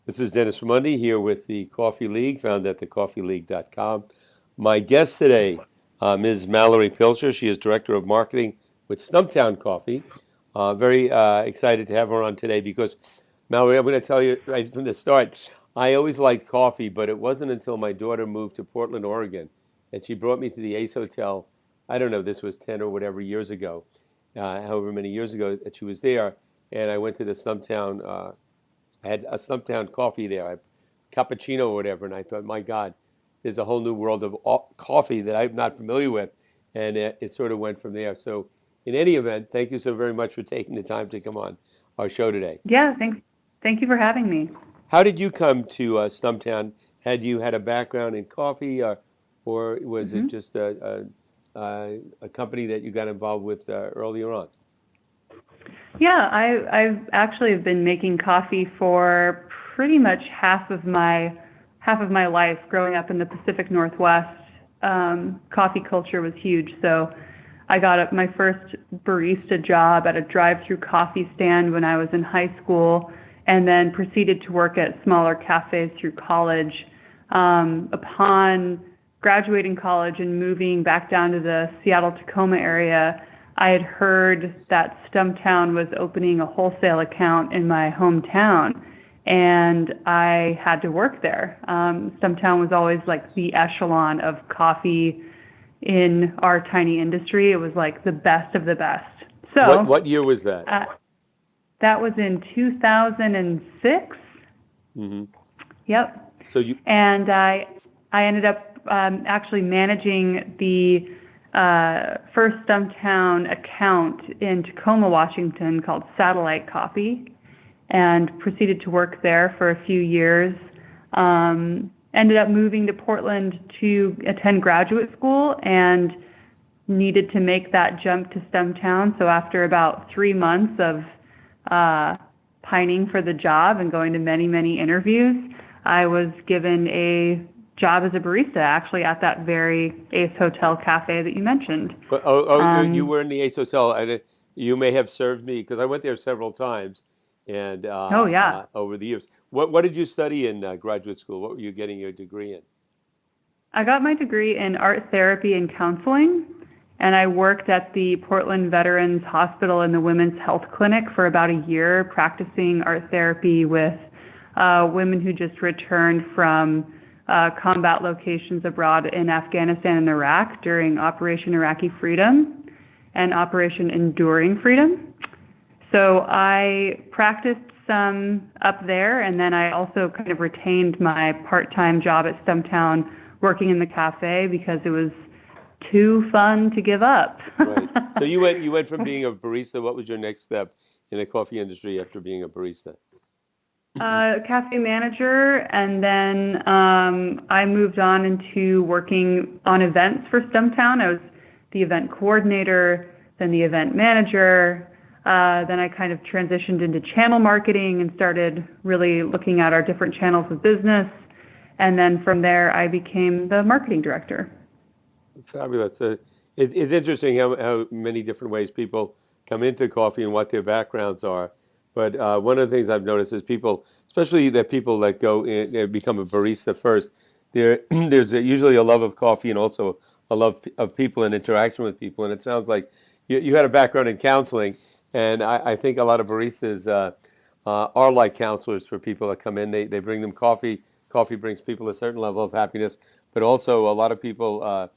This is Dennis Raimondi here with the Coffee League, found at thecoffeeleague.com. My guest today, Ms. Mallory Pilcher. She is Director of Marketing with Stumptown Coffee. Very excited to have her on today because, Mallory, I'm going to tell you right from the start, I always liked coffee, but it wasn't until my daughter moved to Portland, Oregon, and she brought me to the Ace Hotel. I don't know, this was 10 or whatever years ago, however many years ago that she was there, and I went to the Stumptown I had a Stumptown coffee there, a cappuccino or whatever, and I thought, my God, there's a whole new world of coffee that I'm not familiar with, and it sort of went from there. So, in any event, thank you so very much for taking the time to come on our show today. Yeah, thanks. Thank you for having me. How did you come to Stumptown? Had you had a background in coffee, or was it hmm just a company that you got involved with earlier on? Yeah, I've actually been making coffee for pretty much half of my life. Growing up in the Pacific Northwest, coffee culture was huge. So I got my first barista job at a drive-through coffee stand when I was in high school, and then proceeded to work at smaller cafes through college. Upon graduating college and moving back down to the Seattle-Tacoma area, I had heard that Stumptown was opening a wholesale account in my hometown, and I had to work there. Stumptown was always like the echelon of coffee in our tiny industry. It was like the best of the best. So What year was that? that was in 2006. hmm Yep. So you, And I ended up actually managing the first Stumptown account in Tacoma, Washington, called Satellite Coffee, and proceeded to work there for a few years. Ended up moving to Portland to attend graduate school and needed to make that jump to Stumptown. So after about 3 months of pining for the job and going to many, many interviews, I was given a job as a barista, actually at that very Ace Hotel cafe that you mentioned. you Um, were in the Ace Hotel, and you may have served me because I went there several times, and oh yeah, over the years. What did you study in graduate school? What were you getting your degree in? I got my degree in art therapy and counseling, and I worked at the Portland Veterans Hospital in the Women's Health Clinic for about a year, practicing art therapy with women who just returned from combat locations abroad in Afghanistan and Iraq during Operation Iraqi Freedom and Operation Enduring Freedom. So I practiced some up there, and then I also kind of retained my part-time job at Stumptown working in the cafe because it was too fun to give up. Right. So you went from being a barista. What was your next step in the coffee industry after being a barista? Cafe manager, and then I moved on into working on events for Stumptown. I was the event coordinator, then the event manager. Then I kind of transitioned into channel marketing and started really looking at our different channels of business. And then from there, I became the marketing director. Fabulous. It's interesting how many different ways people come into coffee and what their backgrounds are. But one of the things I've noticed is people, especially the people that go in, become a barista first, there's usually a love of coffee and also a love of people and interaction with people. And it sounds like you had a background in counseling, and I think a lot of baristas are like counselors for people that come in. They bring them coffee. Coffee brings people a certain level of happiness, but also a lot of people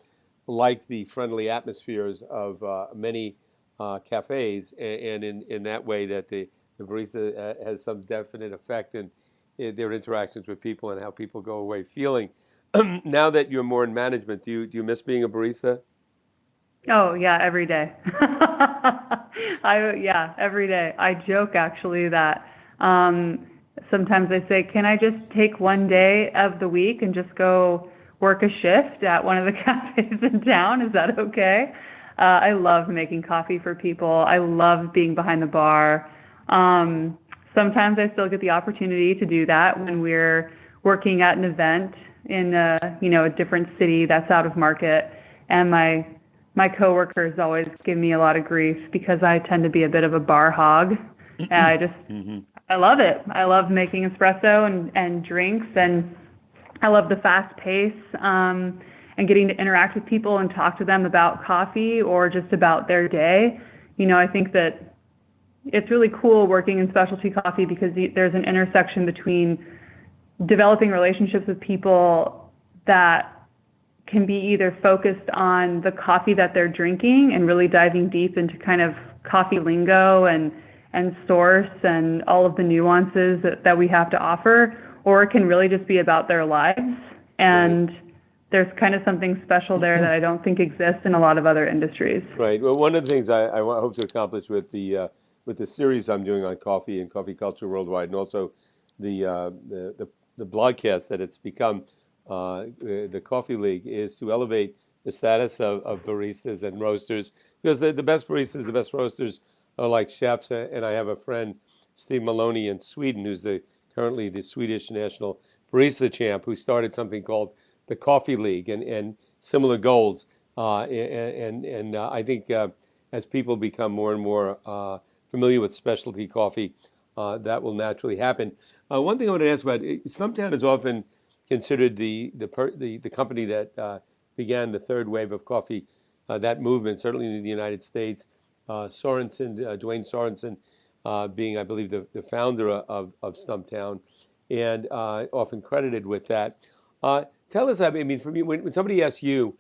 like the friendly atmospheres of many cafes, and in that way that the barista has some definite effect in their interactions with people and how people go away feeling. Now that you're more in management, do you miss being a barista? Oh yeah, every day. Yeah, every day. I joke actually that sometimes I say, can I just take one day of the week and just go work a shift at one of the cafes in town? Is that okay? I love making coffee for people. I love being behind the bar. Sometimes I still get the opportunity to do that when we're working at an event in a different city that's out of market, and my coworkers always give me a lot of grief because I tend to be a bit of a bar hog, and hmm I love it. I love making espresso and drinks, and I love the fast pace and getting to interact with people and talk to them about coffee or just about their day. I think that it's really cool working in specialty coffee because there's an intersection between developing relationships with people that can be either focused on the coffee that they're drinking and really diving deep into kind of coffee lingo and source and all of the nuances that we have to offer, or it can really just be about their lives. And there's kind of something special there that I don't think exists in a lot of other industries. Right. Well, one of the things I hope to accomplish with the series I'm doing on coffee and coffee culture worldwide, and also the blogcast that it's become, the Coffee League, is to elevate the status of baristas and roasters, because the best baristas, the best roasters are like chefs. And I have a friend, Steve Maloney in Sweden, who's currently the Swedish national barista champ, who started something called the Coffee League and similar goals. And I think as people become more and more familiar with specialty coffee, that will naturally happen. One thing I want to ask about, Stumptown is often considered the company that began the third wave of coffee, that movement, certainly in the United States. Dwayne Sorensen being, I believe, the founder of Stumptown, and often credited with that. Tell us, I mean, for me, when somebody asks you,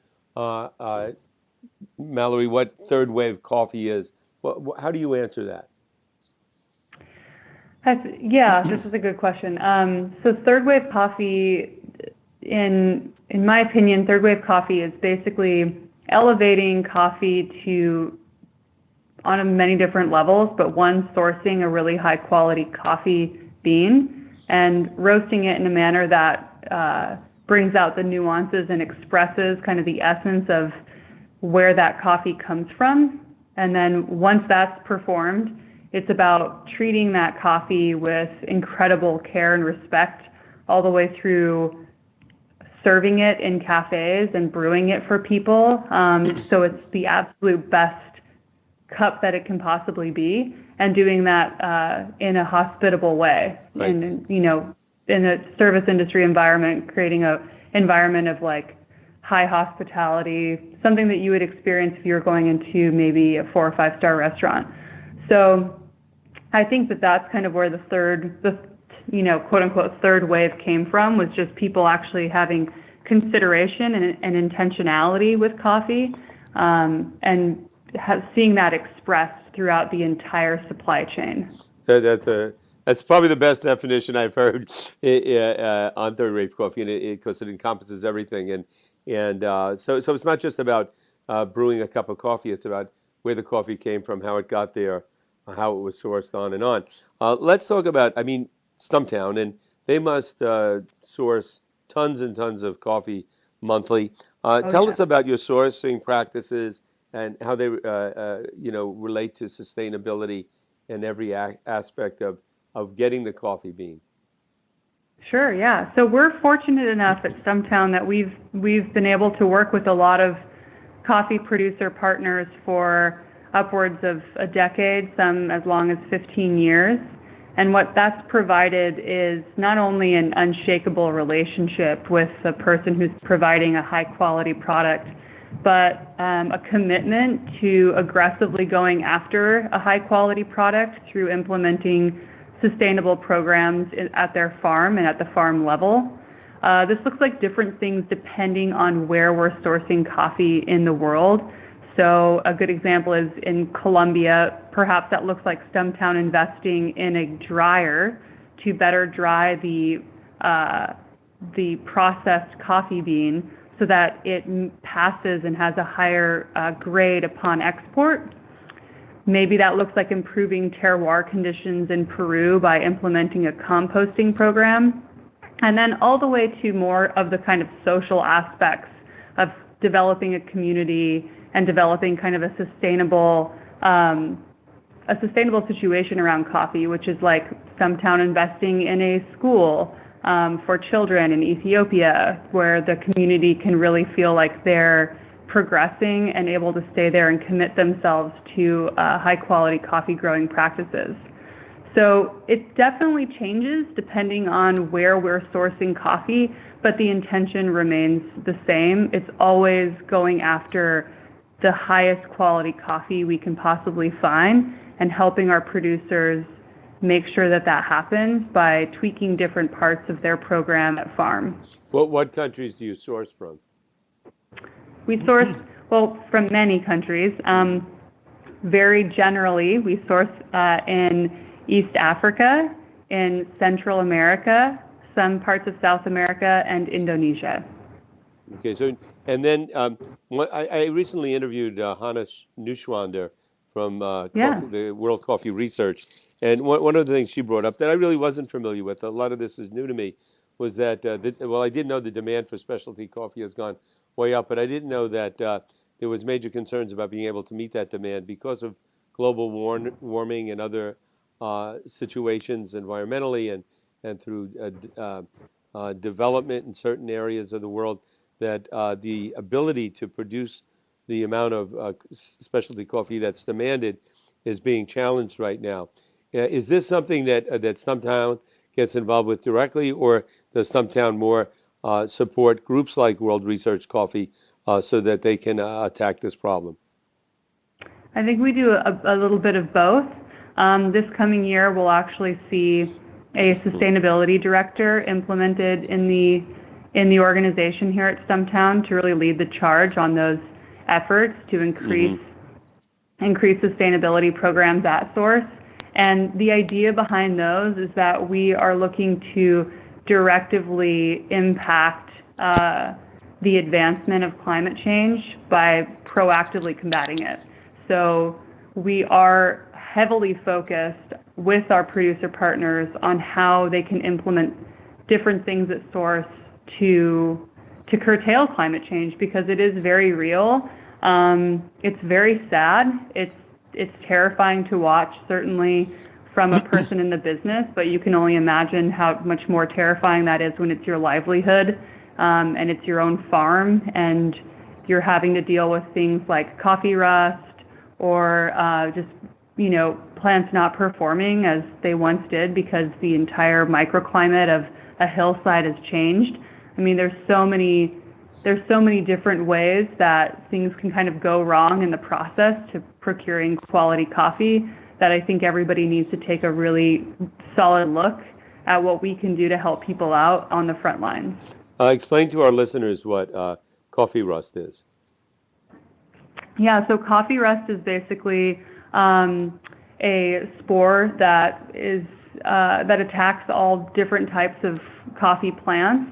Mallory, what third wave coffee is, how do you answer that? This is a good question. So third wave coffee, in my opinion, third wave coffee is basically elevating coffee on many different levels, but one, sourcing a really high quality coffee bean and roasting it in a manner that brings out the nuances and expresses kind of the essence of where that coffee comes from. And then once that's performed, it's about treating that coffee with incredible care and respect all the way through serving it in cafes and brewing it for people. So it's the absolute best cup that it can possibly be, and doing that in a hospitable way. Right. And, in a service industry environment, creating an environment of like high hospitality, something that you would experience if you were going into maybe a 4 or 5 star restaurant. So I think that that's kind of where the quote unquote third wave came from, was just people actually having consideration and intentionality with coffee, and seeing that expressed throughout the entire supply chain. That's probably the best definition I've heard on third wave coffee, and because it encompasses everything. And so it's not just about brewing a cup of coffee; it's about where the coffee came from, how it got there, how it was sourced, on and on. Let's talk about, Stumptown, and they must source tons and tons of coffee monthly. Tell us about your sourcing practices and how they relate to sustainability and every aspect of getting the coffee bean. Sure, yeah. So we're fortunate enough at Stumptown that we've been able to work with a lot of coffee producer partners for upwards of a decade, some as long as 15 years. And what that's provided is not only an unshakable relationship with the person who's providing a high quality product, but a commitment to aggressively going after a high quality product through implementing sustainable programs at their farm and at the farm level. This looks like different things depending on where we're sourcing coffee in the world. So a good example is in Colombia. Perhaps that looks like Stumptown investing in a dryer to better dry the processed coffee bean so that it passes and has a higher grade upon export. Maybe that looks like improving terroir conditions in Peru by implementing a composting program. And then all the way to more of the kind of social aspects of developing a community and developing kind of a sustainable situation around coffee, which is like Stumptown investing in a school for children in Ethiopia, where the community can really feel like they're progressing and able to stay there and commit themselves to high quality coffee growing practices. So it definitely changes depending on where we're sourcing coffee, but the intention remains the same. It's always going after the highest quality coffee we can possibly find and helping our producers make sure that that happens by tweaking different parts of their program at farm. What countries do you source from? We source, well, from many countries. Very generally, we source in East Africa, in Central America, some parts of South America, and Indonesia. Okay, so, and then I recently interviewed Hannah Neuschwander from the World Coffee Research, and one of the things she brought up that I really wasn't familiar with, a lot of this is new to me, was that, well, I did know the demand for specialty coffee has gone way up, but I didn't know that there was major concerns about being able to meet that demand because of global warming and other situations environmentally and through development in certain areas of the world, that the ability to produce the amount of specialty coffee that's demanded is being challenged right now. Is this something that Stumptown gets involved with directly, or does Stumptown more support groups like World Research Coffee so that they can attack this problem? I think we do a little bit of both. This coming year, we'll actually see a sustainability director implemented in the organization here at Stumptown to really lead the charge on those efforts to increase sustainability programs at source. And the idea behind those is that we are looking to directively impact the advancement of climate change by proactively combating it. So we are heavily focused with our producer partners on how they can implement different things at source to curtail climate change, because it is very real. It's very sad. It's terrifying to watch, certainly from a person in the business, but you can only imagine how much more terrifying that is when it's your livelihood and it's your own farm, and you're having to deal with things like coffee rust or just plants not performing as they once did because the entire microclimate of a hillside has changed. I mean, there's so many different ways that things can kind of go wrong in the process to procuring quality coffee that I think everybody needs to take a really solid look at what we can do to help people out on the front lines. Explain to our listeners what coffee rust is. Yeah, so coffee rust is basically a spore that attacks all different types of coffee plants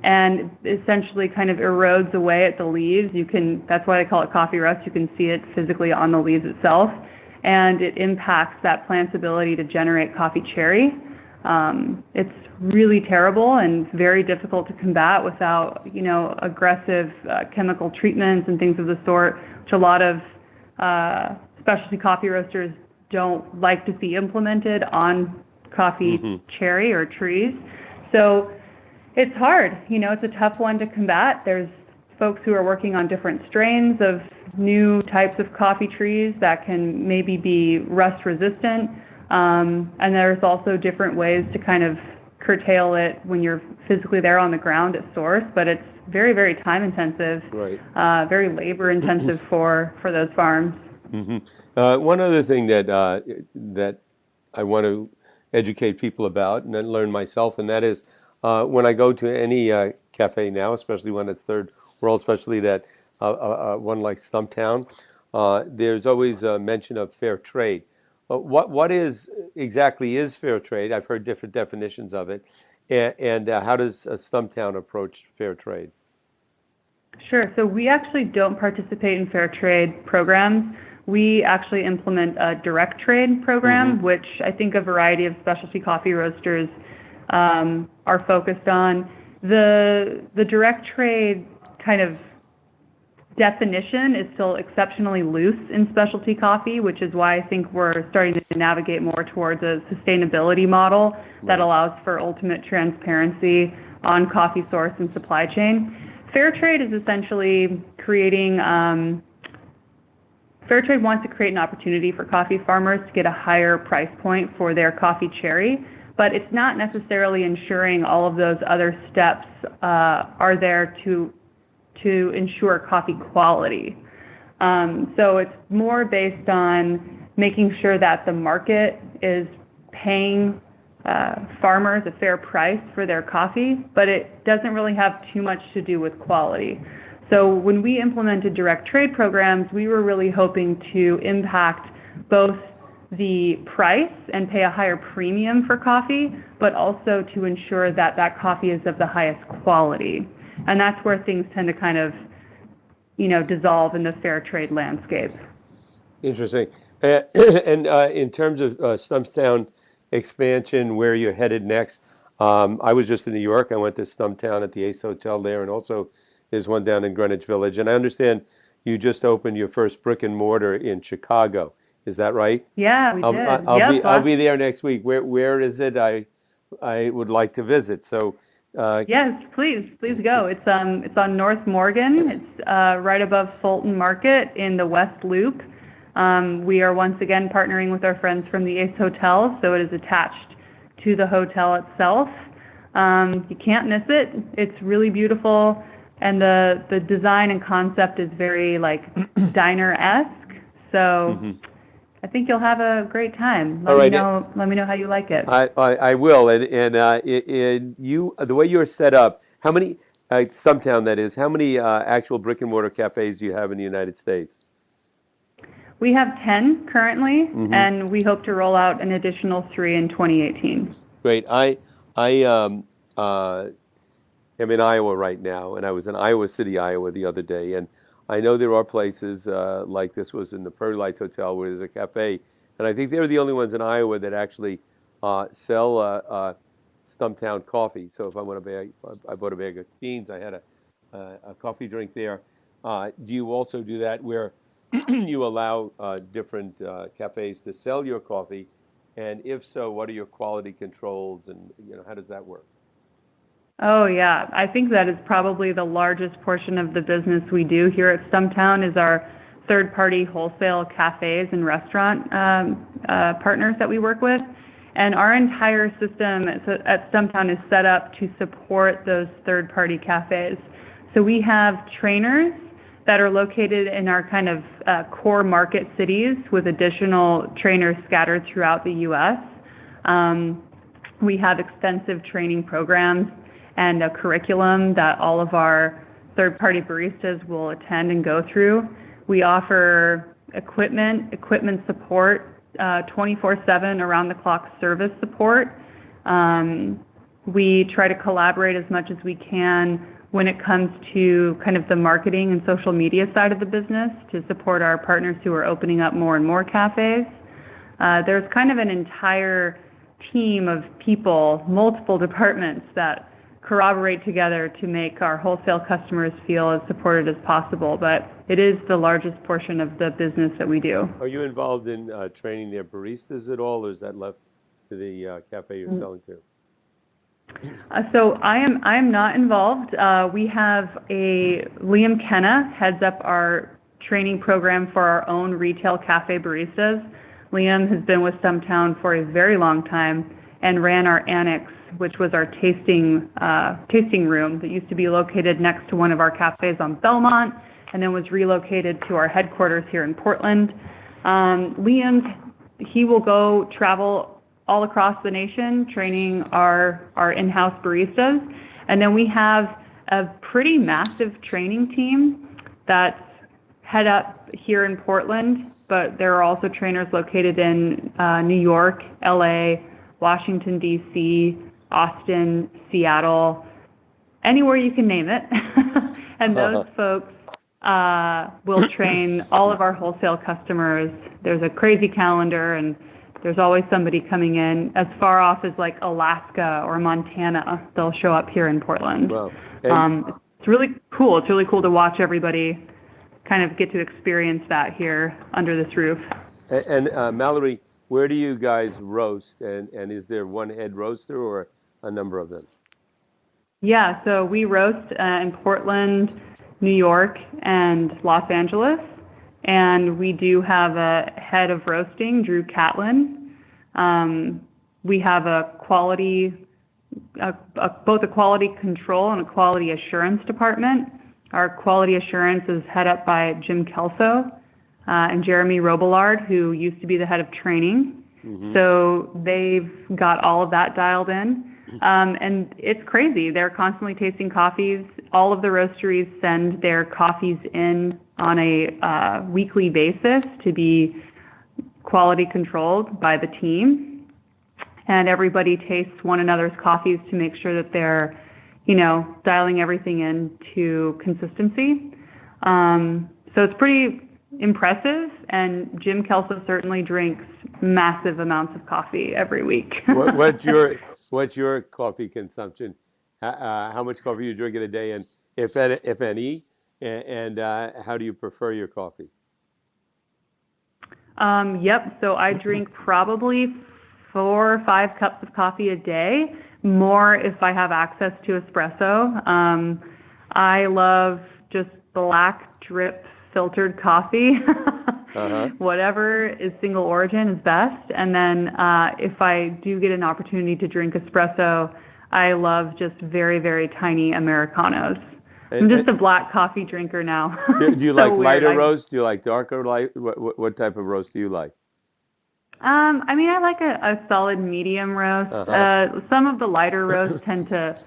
and essentially kind of erodes away at the leaves. That's why they call it coffee rust. You can see it physically on the leaves itself, and it impacts that plant's ability to generate coffee cherry. It's really terrible and very difficult to combat without, aggressive chemical treatments and things of the sort, which a lot of specialty coffee roasters don't like to see implemented on coffee cherry or trees. So it's hard. It's a tough one to combat. There's folks who are working on different strains of new types of coffee trees that can maybe be rust resistant. And there's also different ways to kind of curtail it when you're physically there on the ground at source, but it's very, very time intensive, right. Very labor intensive for those farms. One other thing that I want to educate people about and then learn myself, and that is when I go to any cafe now, especially when it's third world, especially that one like Stumptown, there's always a mention of fair trade. What exactly is fair trade? I've heard different definitions of it, and how does Stumptown approach fair trade? Sure. So we actually don't participate in fair trade programs. We actually implement a direct trade program, which I think a variety of specialty coffee roasters are focused on. The direct trade kind of definition is still exceptionally loose in specialty coffee, which is why I think we're starting to navigate more towards a sustainability model that allows for ultimate transparency on coffee source and supply chain. Fair trade is essentially creating Fairtrade wants to create an opportunity for coffee farmers to get a higher price point for their coffee cherry, but it's not necessarily ensuring all of those other steps are there to ensure coffee quality. So it's more based on making sure that the market is paying farmers a fair price for their coffee, but it doesn't really have too much to do with quality. So when we implemented direct trade programs, we were really hoping to impact both the price and pay a higher premium for coffee, but also to ensure that that coffee is of the highest quality. And that's where things tend to kind of, dissolve in the fair trade landscape. Interesting. And in terms of Stumptown expansion, where you're headed next, I was just in New York. I went to Stumptown at the Ace Hotel there, and also there's one down in Greenwich Village. And I understand you just opened your first brick-and-mortar in Chicago. Is that right? Yeah, we did. I'll be there next week. Where is it? I would like to visit. So. Yes, please go. It's on North Morgan. It's right above Fulton Market in the West Loop. We are once again partnering with our friends from the Ace Hotel, so it is attached to the hotel itself. You can't miss it. It's really beautiful, and the design and concept is very like diner-esque. So I think you'll have a great time. Let me know how you like it. I will. And you, the way you're set up, how many Stumptown that is? How many actual brick and mortar cafes do you have in the United States? We have 10 currently, and we hope to roll out an additional 3 in 2018. Great. I am in Iowa right now, and I was in Iowa City, Iowa the other day, and I know there are places like this was in the Prairie Lights Hotel where there's a cafe, and I think they're the only ones in Iowa that actually sell Stumptown coffee. So if I want I bought a bag of beans. I had a coffee drink there. Do you also do that where you allow different cafes to sell your coffee? And if so, what are your quality controls, and how does that work? Oh, yeah. I think that is probably the largest portion of the business we do here at Stumptown is our third-party wholesale cafes and restaurant partners that we work with. And our entire system at Stumptown is set up to support those third-party cafes. So we have trainers that are located in our kind of core market cities with additional trainers scattered throughout the U.S. We have extensive training programs and a curriculum that all of our third-party baristas will attend and go through. We offer equipment support, 24/7 around-the-clock service support. We try to collaborate as much as we can when it comes to kind of the marketing and social media side of the business to support our partners who are opening up more and more cafes. There's kind of an entire team of people, multiple departments that corroborate together to make our wholesale customers feel as supported as possible, but it is the largest portion of the business that we do. Are you involved in training their baristas at all, or is that left to the cafe you're selling to? So I am not involved. We have Liam Kenna heads up our training program for our own retail cafe baristas. Liam has been with Stumptown for a very long time and ran our annex, which was our tasting room that used to be located next to one of our cafes on Belmont and then was relocated to our headquarters here in Portland. Liam, he will go travel all across the nation training our in-house baristas. And then we have a pretty massive training team that's head up here in Portland, but there are also trainers located in New York, LA, Washington, D.C., Austin, Seattle, anywhere you can name it. And those folks will train all of our wholesale customers. There's a crazy calendar, and there's always somebody coming in as far off as like Alaska or Montana. They'll show up here in Portland. Wow. It's really cool. It's really cool to watch everybody kind of get to experience that here under this roof. And Mallory, where do you guys roast? And is there one head roaster or a number of them? Yeah, so we roast in Portland, New York, and Los Angeles. And we do have a head of roasting, Drew Catlin. We have both a quality control and a quality assurance department. Our quality assurance is head up by Jim Kelso and Jeremy Robillard, who used to be the head of training. So they've got all of that dialed in. And it's crazy. They're constantly tasting coffees. All of the roasteries send their coffees in on a weekly basis to be quality controlled by the team. And everybody tastes one another's coffees to make sure that they're, dialing everything into consistency. So it's pretty impressive, and Jim Kelso certainly drinks massive amounts of coffee every week. What's your coffee consumption? How much coffee you drink in a day, and if any, and how do you prefer your coffee? Yep. So I drink probably 4 or 5 cups of coffee a day, more if I have access to espresso. I love just black drip filtered coffee. Whatever is single origin is best. And then if I do get an opportunity to drink espresso, I love just very, very tiny Americanos. I'm just a black coffee drinker now. Do you like lighter roast? Do you like darker light? What type of roast do you like? I like a solid medium roast. Some of the lighter roasts tend to,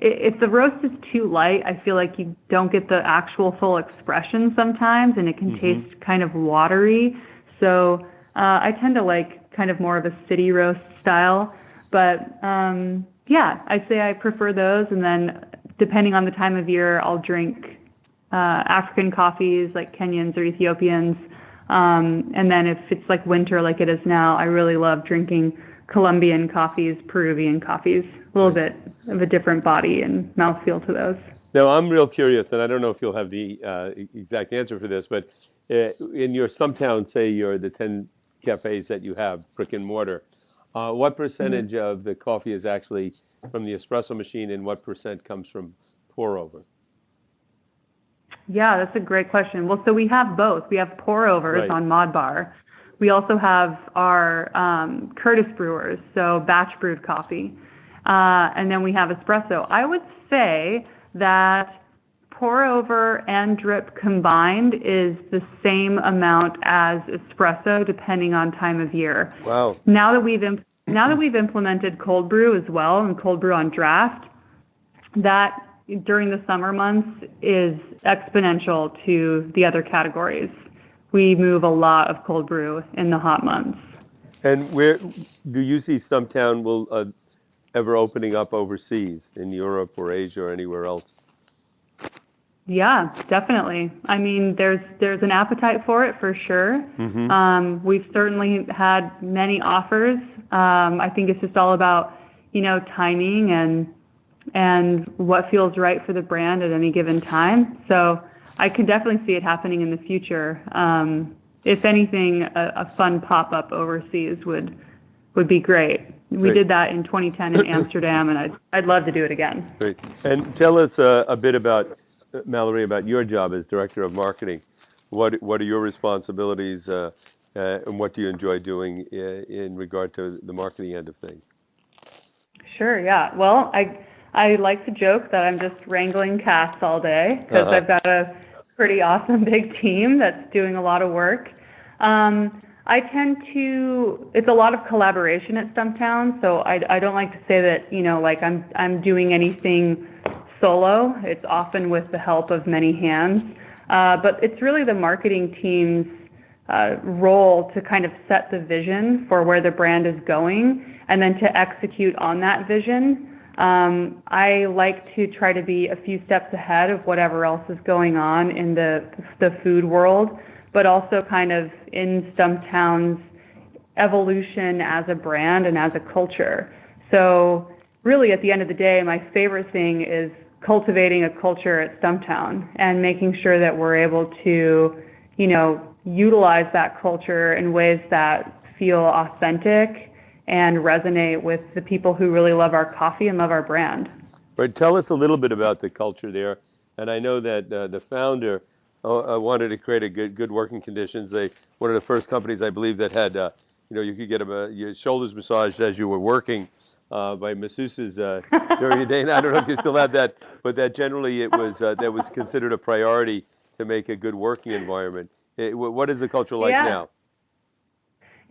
if the roast is too light, I feel like you don't get the actual full expression sometimes, and it can taste kind of watery. So I tend to like kind of more of a city roast style. But I'd say I prefer those. And then depending on the time of year, I'll drink African coffees like Kenyans or Ethiopians. And then if it's like winter like it is now, I really love drinking Colombian coffees, Peruvian coffees, a little bit of a different body and mouthfeel to those. Now, I'm real curious, and I don't know if you'll have the exact answer for this, but in your Stumptown, say the 10 cafes that you have, Brick-and-Mortar, what percentage of the coffee is actually from the espresso machine, and what percent comes from pour over? Yeah, that's a great question. Well, so we have both. We have pour overs on Mod Bar. We also have our Curtis brewers, so batch brewed coffee. And then we have espresso. I would say that pour over and drip combined is the same amount as espresso, depending on time of year. Wow. Now that we've implemented cold brew as well, and cold brew on draft, that during the summer months is exponential to the other categories. We move a lot of cold brew in the hot months. And where do you see Stumptown will ever opening up overseas, in Europe or Asia or anywhere else? Yeah, definitely. I mean, there's an appetite for it for sure. We've certainly had many offers. I think it's just all about, timing and what feels right for the brand at any given time. So I can definitely see it happening in the future. If anything, a fun pop-up overseas would be great. We did that in 2010 in Amsterdam, and I'd love to do it again. Great. And tell us a bit about, Mallory, about your job as Director of Marketing. What are your responsibilities, and what do you enjoy doing in regard to the marketing end of things? Sure, yeah. Well, I like to joke that I'm just wrangling casks all day because I've got a pretty awesome big team that's doing a lot of work. It's a lot of collaboration at Stumptown, so I don't like to say that, I'm doing anything solo. It's often with the help of many hands. But it's really the marketing team's role to kind of set the vision for where the brand is going and then to execute on that vision. I like to try to be a few steps ahead of whatever else is going on in the food world, but also kind of in Stumptown's evolution as a brand and as a culture. So really, at the end of the day, my favorite thing is cultivating a culture at Stumptown and making sure that we're able to, utilize that culture in ways that feel authentic and resonate with the people who really love our coffee and love our brand. Right. Tell us a little bit about the culture there. And I know that the founder wanted to create a good working conditions. They one of the first companies I believe that had you could get your shoulders massaged as you were working by masseuses during the day. And I don't know if you still have that, but that generally it was that was considered a priority to make a good working environment. What is the culture like Yeah. now?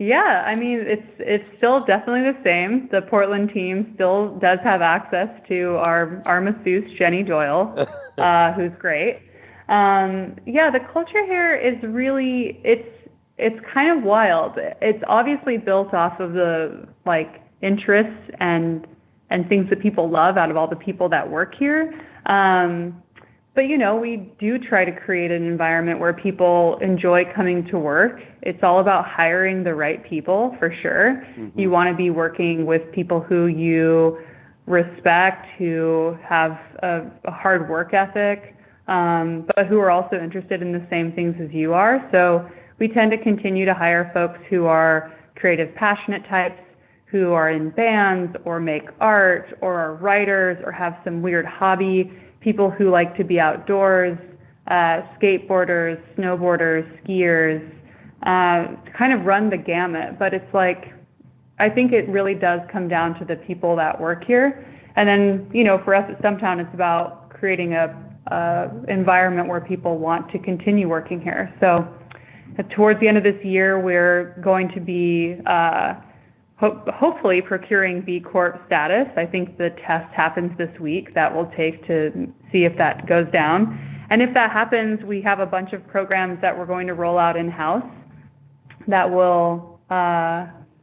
Yeah, I mean it's still definitely the same. The Portland team still does have access to our masseuse Jenny Doyle, who's great. Yeah, the culture here is really it's kind of wild. It's obviously built off of the like interests and things that people love out of all the people that work here. But we do try to create an environment where people enjoy coming to work. It's all about hiring the right people, for sure. Mm-hmm. You want to be working with people who you respect, who have a hard work ethic, but who are also interested in the same things as you are. So we tend to continue to hire folks who are creative, passionate types, who are in bands or make art or are writers or have some weird hobby, people who like to be outdoors, skateboarders, snowboarders, skiers, kind of run the gamut. But it's like, I think it really does come down to the people that work here. And then, for us at Stumptown, it's about creating a environment where people want to continue working here. So towards the end of this year, we're going to be hopefully procuring B Corp status. I think the test happens this week. That will take to see if that goes down. And if that happens, we have a bunch of programs that we're going to roll out in-house that will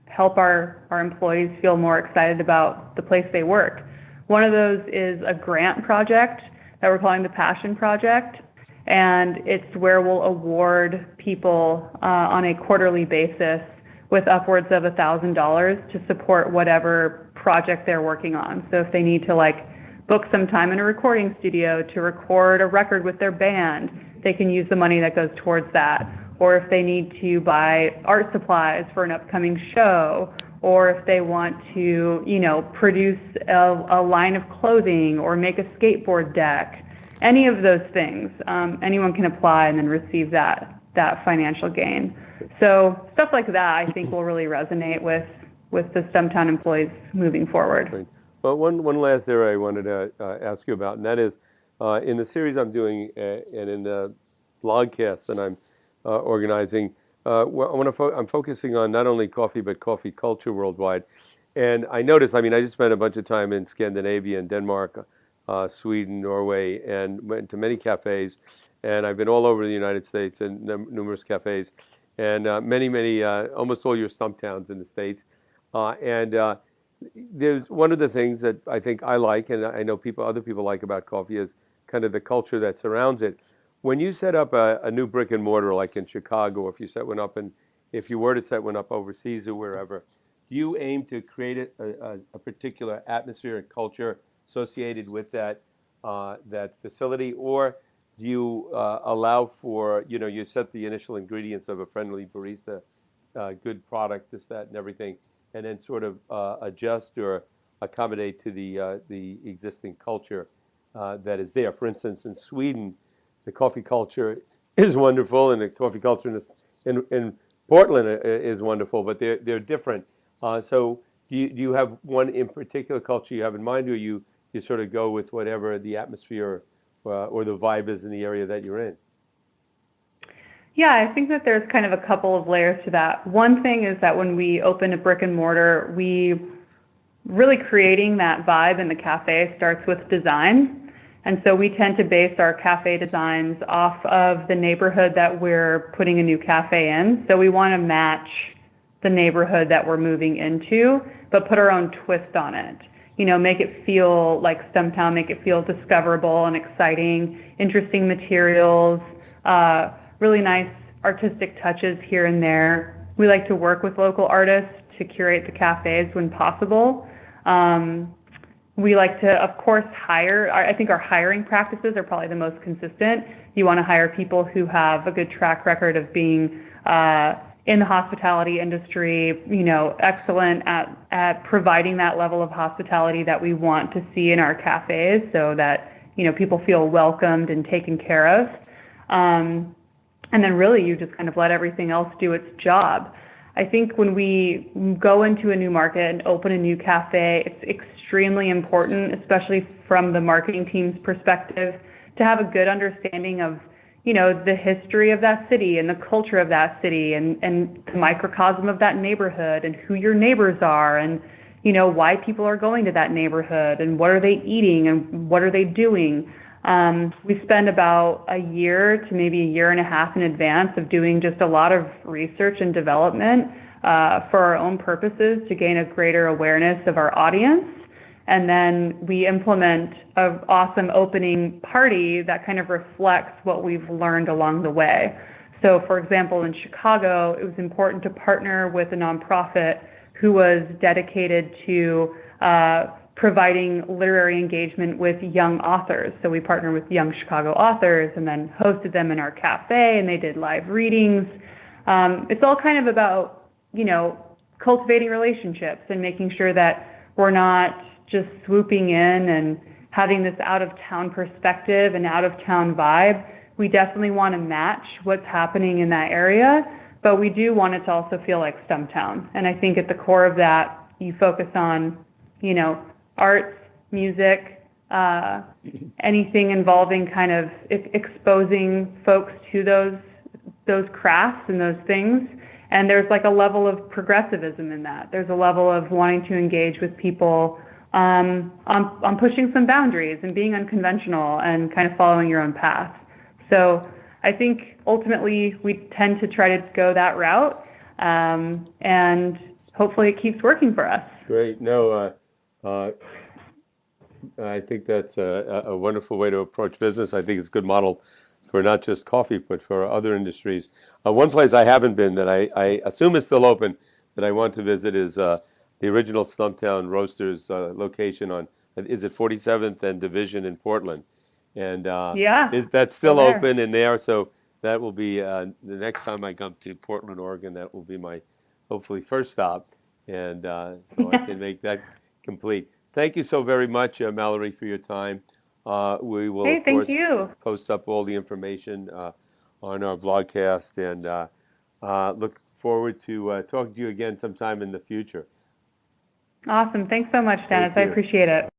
help our employees feel more excited about the place they work. One of those is a grant project that we're calling the Passion Project. And it's where we'll award people on a quarterly basis with upwards of $1,000 to support whatever project they're working on. So if they need to book some time in a recording studio to record a record with their band, they can use the money that goes towards that. Or if they need to buy art supplies for an upcoming show, or if they want to, produce a line of clothing or make a skateboard deck, any of those things, anyone can apply and then receive that financial gain. So stuff like that, I think, will really resonate with the Stumptown employees moving forward. Right. Well, one last area I wanted to ask you about, and that is in the series I'm doing and in the blogcast that I'm organizing. I'm focusing on not only coffee but coffee culture worldwide. And I noticed, I just spent a bunch of time in Scandinavia and Denmark, Sweden, Norway, and went to many cafes. And I've been all over the United States and numerous cafes. And many, almost all your Stumptowns in the States. There's one of the things that I think I like, and I know other people like about coffee, is kind of the culture that surrounds it. When you set up a new brick and mortar, like in Chicago, if you set one up, and if you were to set one up overseas or wherever, do you aim to create a particular atmosphere and culture associated with that facility, or do you allow for, you set the initial ingredients of a friendly barista, good product, this, that, and everything, and then sort of adjust or accommodate to the existing culture that is there? For instance, in Sweden, the coffee culture is wonderful, and the coffee culture in Portland is wonderful, but they're different. So do you have one in particular culture you have in mind, or you sort of go with whatever the atmosphere or the vibe is in the area that you're in? Yeah, I think that there's kind of a couple of layers to that. One thing is that when we open a brick and mortar, we really creating that vibe in the cafe starts with design. And so we tend to base our cafe designs off of the neighborhood that we're putting a new cafe in. So we want to match the neighborhood that we're moving into, but put our own twist on it. Make it feel like Stumptown, make it feel discoverable and exciting, interesting materials, really nice artistic touches here and there. We like to work with local artists to curate the cafes when possible. We like to, of course, hire. I think our hiring practices are probably the most consistent. You want to hire people who have a good track record of being in the hospitality industry, excellent at providing that level of hospitality that we want to see in our cafes, so that people feel welcomed and taken care of. And then really you just kind of let everything else do its job. I think when we go into a new market and open a new cafe, it's extremely important, especially from the marketing team's perspective, to have a good understanding of, the history of that city and the culture of that city and the microcosm of that neighborhood and who your neighbors are and, why people are going to that neighborhood and what are they eating and what are they doing. We spend about a year to maybe a year and a half in advance of doing just a lot of research and development for our own purposes to gain a greater awareness of our audience. And then we implement an awesome opening party that kind of reflects what we've learned along the way. So, for example, in Chicago, it was important to partner with a nonprofit who was dedicated to providing literary engagement with young authors. So we partnered with young Chicago authors and then hosted them in our cafe, and they did live readings. It's all kind of about, cultivating relationships and making sure that we're not just swooping in and having this out-of-town perspective and out-of-town vibe. We definitely want to match what's happening in that area, but we do want it to also feel like Stumptown. And I think at the core of that, you focus on, arts, music, anything involving kind of exposing folks to those crafts and those things. And there's like a level of progressivism in that. There's a level of wanting to engage with people on pushing some boundaries and being unconventional and kind of following your own path. So I think ultimately we tend to try to go that route, and hopefully it keeps working for us. Great. No, I think that's a wonderful way to approach business. I think it's a good model for not just coffee, but for other industries. One place I haven't been that I assume is still open that I want to visit is the original Stumptown Roasters location on, is it 47th and Division in Portland? And that's still open in there. So that will be the next time I come to Portland, Oregon. That will be my hopefully first stop, and so I can make that complete. Thank you so very much, Mallory, for your time. We will, of course, post up all the information on our vlogcast, and look forward to talking to you again sometime in the future. Awesome. Thanks so much, Dennis. I appreciate it.